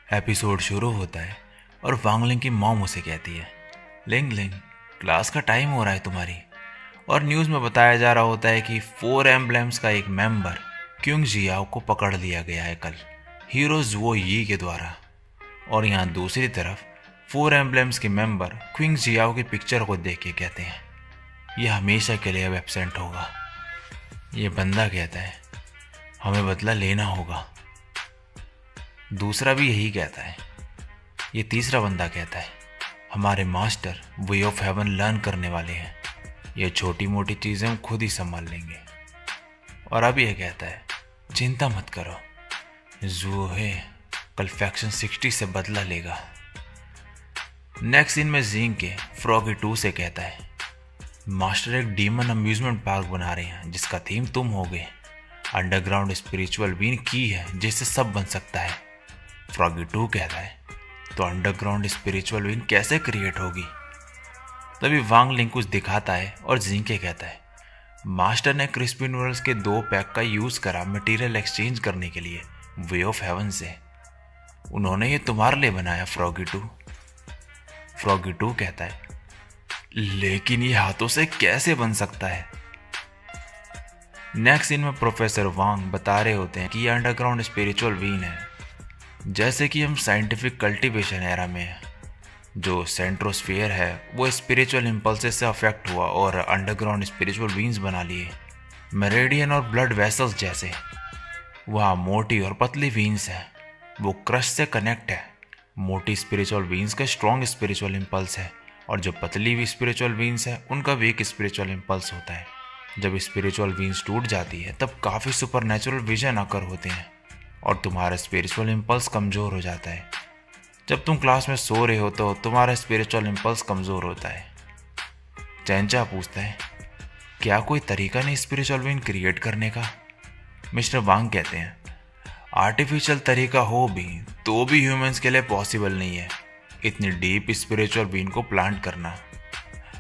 Episode शुरू होता है और वांगलिंग की मॉम उसे कहती है, लिंग लिंग, क्लास का टाइम हो रहा है तुम्हारी। और न्यूज़ में बताया जा रहा होता है कि 4 एम्बलम्स का एक मेंबर क्योंग जियाओ को पकड़ लिया गया है कल हीरोज वो यी के द्वारा। और यहाँ दूसरी तरफ 4 एम्बलम्स के मेंबर क्विंग जियाओ की पिक्चर को देख के कहते हैं, यह हमेशा के लिए अब एब्सेंट होगा। ये बंदा कहता है, हमें बदला लेना होगा। दूसरा भी यही कहता है। ये तीसरा बंदा कहता है, हमारे master way of haven learn करने वाले हैं, ये छोटी मोटी चीज़ें हम खुद ही संभाल लेंगे। और अब यह कहता है, चिंता मत करो, जूहे कल फैक्शन 60 से बदला लेगा। नेक्स्ट सीन में जींग के फ्रॉगी 2 से कहता है, मास्टर एक डीमन अम्यूजमेंट पार्क बना रहे हैं जिसका थीम तुम होगे। अंडरग्राउंड स्पिरिचुअल बीन की है जिससे सब बन सकता है। फ्रॉगी 2 कहता है, तो अंडरग्राउंड स्पिरिचुअल बीन कैसे क्रिएट होगी। तभी वांग लिंग कुछ दिखाता है और जिंके कहता है, मास्टर ने क्रिस्पी नूडल्स के 2 पैक का यूज करा मटेरियल एक्सचेंज करने के लिए वे ऑफ हेवन से। उन्होंने ये तुम्हारे लिए बनाया फ्रॉगी 2। फ्रॉगी 2 कहता है, लेकिन ये हाथों से कैसे बन सकता है। नेक्स्ट सीन में प्रोफेसर वांग बता रहे होते हैं कि ये अंडरग्राउंड स्पिरिचुअल बीन है। जैसे कि हम साइंटिफिक कल्टीवेशन एरा में हैं, जो सेंट्रोस्फीयर है वो स्पिरिचुअल इम्पल्सेस से अफेक्ट हुआ और अंडरग्राउंड स्पिरिचुअल बीन्स बना लिए, मेरेडियन और ब्लड वेसल्स जैसे। वहाँ मोटी और पतली बीन्स हैं, वो क्रश से कनेक्ट है। मोटी स्पिरिचुअल बीन्स का स्ट्रॉन्ग स्पिरिचुअल इम्पल्स है और जो पतली भी स्पिरिचुअल बीन्स है उनका वीक स्पिरिचुअल इम्पल्स होता है। जब स्पिरिचुअल बीन्स टूट जाती है तब काफ़ी सुपरनेचुरल विजन आकर होते हैं और तुम्हारा स्पिरिचुअल इम्पल्स कमज़ोर हो जाता है। जब तुम क्लास में सो रहे हो तो तुम्हारा स्पिरिचुअल इम्पल्स कमज़ोर होता है। चैनचा पूछता है, क्या कोई तरीका नहीं स्पिरिचुअल बीन क्रिएट करने का। मिस्टर वांग कहते हैं, आर्टिफिशियल तरीका हो भी तो भी ह्यूमंस के लिए पॉसिबल नहीं है इतनी डीप स्पिरिचुअल बीन को प्लांट करना।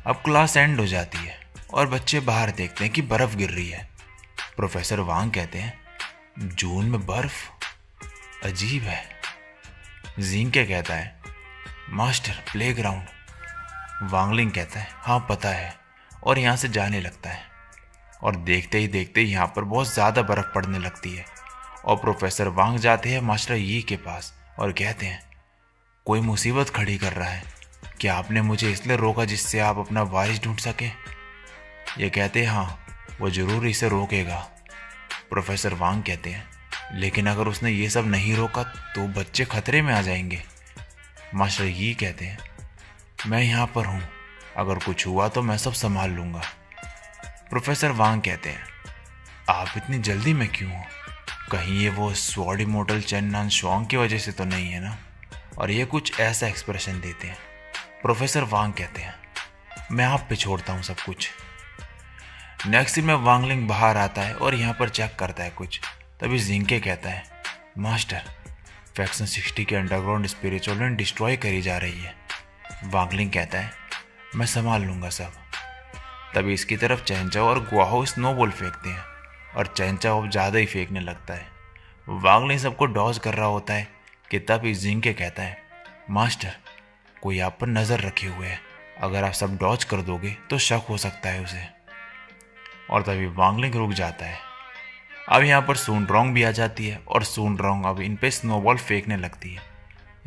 अब क्लास एंड हो जाती है और बच्चे बाहर देखते हैं कि बर्फ़ गिर रही है। प्रोफेसर वांग कहते हैं, जून में बर्फ़, अजीब है। जींग क्या कहता है, मास्टर प्लेग्राउंड। वांगलिंग कहता है, हाँ पता है, और यहाँ से जाने लगता है। और देखते ही देखते यहाँ पर बहुत ज़्यादा बर्फ़ पड़ने लगती है और प्रोफेसर वांग जाते हैं मास्टर यी के पास और कहते हैं, कोई मुसीबत खड़ी कर रहा है, क्या आपने मुझे इसलिए रोका जिससे आप अपना वारिस ढूंढ सके। ये कहते हैं, हाँ वो ज़रूर इसे रोकेगा। प्रोफेसर वांग कहते हैं, लेकिन अगर उसने ये सब नहीं रोका तो बच्चे खतरे में आ जाएंगे। मास्टर यी कहते हैं, मैं यहाँ पर हूँ, अगर कुछ हुआ तो मैं सब संभाल लूँगा। प्रोफेसर वांग कहते हैं, आप इतनी जल्दी में क्यों हो, कहीं ये वो स्वॉर्ड इमोर्टल चेन नान शोंग की वजह से तो नहीं है ना। और ये कुछ ऐसा एक्सप्रेशन देते हैं। प्रोफेसर वांग कहते हैं, मैं आप पे छोड़ता हूँ सब कुछ। नेक्स्ट सीन में वांगलिंग बाहर आता है और यहाँ पर चेक करता है कुछ। तभी जिंके कहता है, मास्टर फैक्शन 60 के अंडरग्राउंड स्पिरिचुअल बीन डिस्ट्रॉय करी जा रही है। वांगलिंग कहता है, मैं संभाल लूँगा सब। तभी इसकी तरफ चैनचाओ और गुआहो स्नोबॉल फेंकते हैं और चैनचाओ अब ज़्यादा ही फेंकने लगता है। वांगलिंग सबको डॉज कर रहा होता है कि तभी जिंके कहता है, मास्टर कोई आप पर नज़र रखे हुए है, अगर आप सब डॉज कर दोगे तो शक हो सकता है उसे। और तभी वांगलिंग रुक जाता है। अब यहाँ पर सूनड्रोंग भी आ जाती है और सूनड्रोंग अब इन पे स्नोबॉल फेंकने लगती है।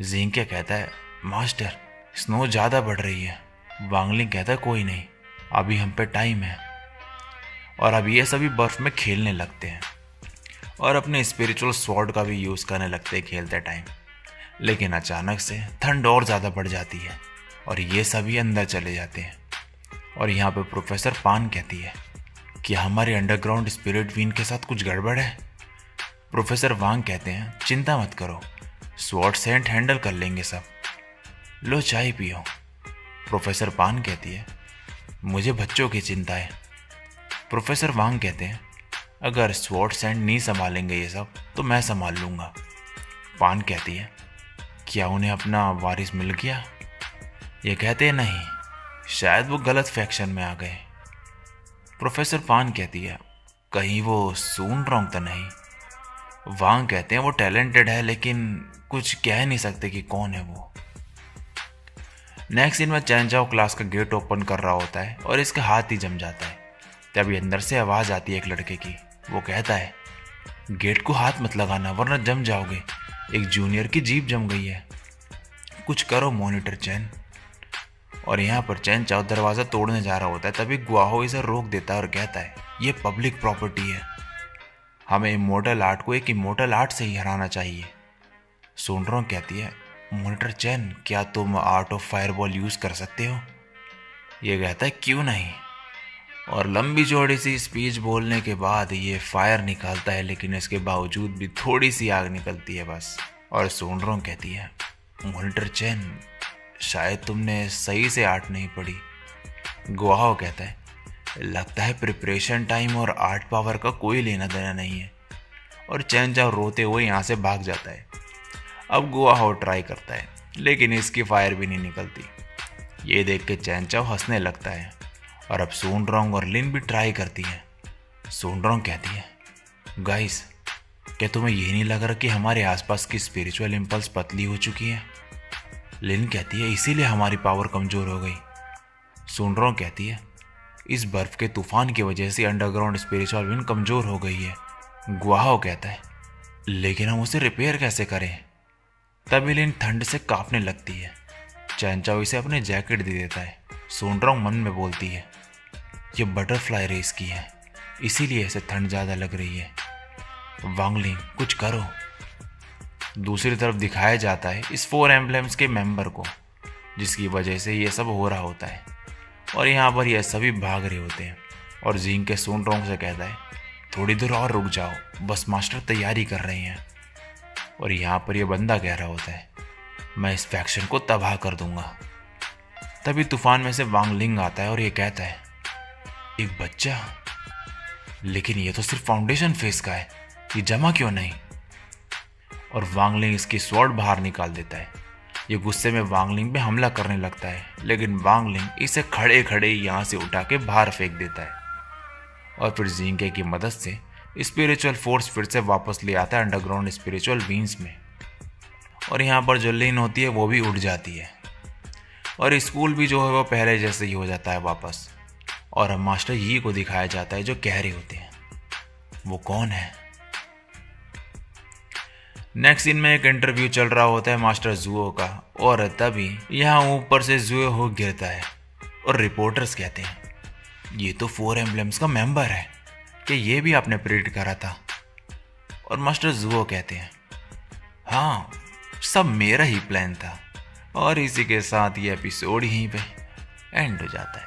जिंके कहता है, मास्टर स्नो ज़्यादा बढ़ रही है। वांगलिंग कहता है, कोई नहीं, अभी हम पे टाइम है। और अब ये सभी बर्फ़ में खेलने लगते हैं और अपने स्पिरिचुअल स्वॉर्ड का भी यूज़ करने लगते हैं खेलते टाइम। लेकिन अचानक से ठंड और ज़्यादा बढ़ जाती है और ये सभी अंदर चले जाते हैं। और यहाँ पे प्रोफेसर पान कहती है कि हमारे अंडरग्राउंड स्पिरिट बीन के साथ कुछ गड़बड़ है। प्रोफेसर वांग कहते हैं, चिंता मत करो, स्वॉर्ड सेंट हैंडल कर लेंगे सब। लो चाय पियो। प्रोफेसर पान कहती है, मुझे बच्चों की चिंता है। प्रोफेसर वांग कहते हैं, अगर स्वॉर्ड सेंट नहीं संभालेंगे ये सब तो मैं संभाल लूँगा। पान कहती है, क्या उन्हें अपना वारिस मिल गया। ये कहते हैं, नहीं, शायद वो गलत फैक्शन में आ गए। प्रोफेसर पान कहती है, कहीं वो सूनड्रोंग तो नहीं। वांग कहते हैं, वो टैलेंटेड है लेकिन कुछ कह नहीं सकते कि कौन है वो। नेक्स्ट सीन में चैन चाओ क्लास का गेट ओपन कर रहा होता है और इसका हाथ ही जम जाता है। तभी अंदर से आवाज़ आती है एक लड़के की। वो कहता है, गेट को हाथ मत लगाना वरना जम जाओगे, एक जूनियर की जीप जम गई है, कुछ करो मॉनिटर चैन। और यहाँ पर चैन चाओ दरवाज़ा तोड़ने जा रहा होता है, तभी गुआहो इसे रोक देता है और कहता है, ये पब्लिक प्रॉपर्टी है, हमें इमोर्टल आर्ट को एक इमोर्टल आर्ट से ही हराना चाहिए। सोनरोंग कहती है, मॉनिटर चैन क्या तुम आर्ट ऑफ फायरबॉल यूज़ कर सकते हो? ये कहता है, क्यों नहीं। और लंबी चौड़ी सी स्पीच बोलने के बाद ये फायर निकालता है, लेकिन इसके बावजूद भी थोड़ी सी आग निकलती है बस। और सोनरोंग कहती है, मॉनिटर चैन शायद तुमने सही से आर्ट नहीं पढ़ी। गुआहो कहता है, लगता है प्रिपरेशन टाइम और आर्ट पावर का कोई लेना देना नहीं है। और चैन चाओ रोते हुए यहाँ से भाग जाता है। अब गुआहो ट्राई करता है, लेकिन इसकी फायर भी नहीं निकलती। ये देख के चैन चाओ हंसने लगता है। और अब सोनरोंग और लिन भी ट्राई करती हैं। सोनरोंग कहती है, गाइस क्या तुम्हें ये नहीं लग रहा कि हमारे आसपास की स्पिरिचुअल इम्पल्स पतली हो चुकी है? लिन कहती है, इसीलिए हमारी पावर कमज़ोर हो गई। सोनरोंग कहती है, इस बर्फ़ के तूफान की वजह से अंडरग्राउंड स्पिरिचुअल विंड कमज़ोर हो गई है। गुआहो कहता है, लेकिन हम उसे रिपेयर कैसे करें? तभी लिन ठंड से कांपने लगती है। चैन चाओ इसे अपने जैकेट दे देता है। सोनरोंग मन में बोलती है, ये बटरफ्लाई रेस की है, इसीलिए इसे ठंड ज़्यादा लग रही है। वांगलिंग कुछ करो। दूसरी तरफ दिखाया जाता है इस 4 एम्बलम्स के मेंबर को, जिसकी वजह से ये सब हो रहा होता है। और यहाँ पर ये सभी भाग रहे होते हैं। और जिंग के सोनरोंग से कहता है, थोड़ी देर और रुक जाओ, बस मास्टर तैयारी कर रहे हैं। और यहाँ पर यह बंदा कह रहा होता है, मैं इस फैक्शन को तबाह कर दूंगा। तभी तूफान में से वांगलिंग आता है और ये कहता है, एक बच्चा, लेकिन ये तो सिर्फ फाउंडेशन फेस का है, ये जमा क्यों नहीं? और वांगलिंग इसकी स्वॉर्ड बाहर निकाल देता है। ये गुस्से में वांगलिंग पे हमला करने लगता है, लेकिन वांगलिंग इसे खड़े खड़े यहाँ से उठा के बाहर फेंक देता है। और फिर जिंगे की मदद से स्पिरिचुअल फोर्स फिर से वापस ले आता है अंडरग्राउंड स्पिरिचुअल बीन्स में। और यहाँ पर जो लिन होती है वो भी उड़ जाती है। और स्कूल भी जो है वो पहले जैसे ही हो जाता है वापस। और अब मास्टर यी को दिखाया जाता है जो कह रहे होते हैं, वो कौन है? नेक्स्ट सीन में एक इंटरव्यू चल रहा होता है मास्टर जुओ का। और तभी यहाँ ऊपर से जुओ हो गिरता है और रिपोर्टर्स कहते हैं, ये तो 4 एम्बलम्स का मेंबर है, कि ये भी आपने प्रेडिक्ट करा था? और मास्टर जुओ कहते हैं, हाँ सब मेरा ही प्लान था। और इसी के साथ ये एपिसोड यहीं पे एंड हो जाता है।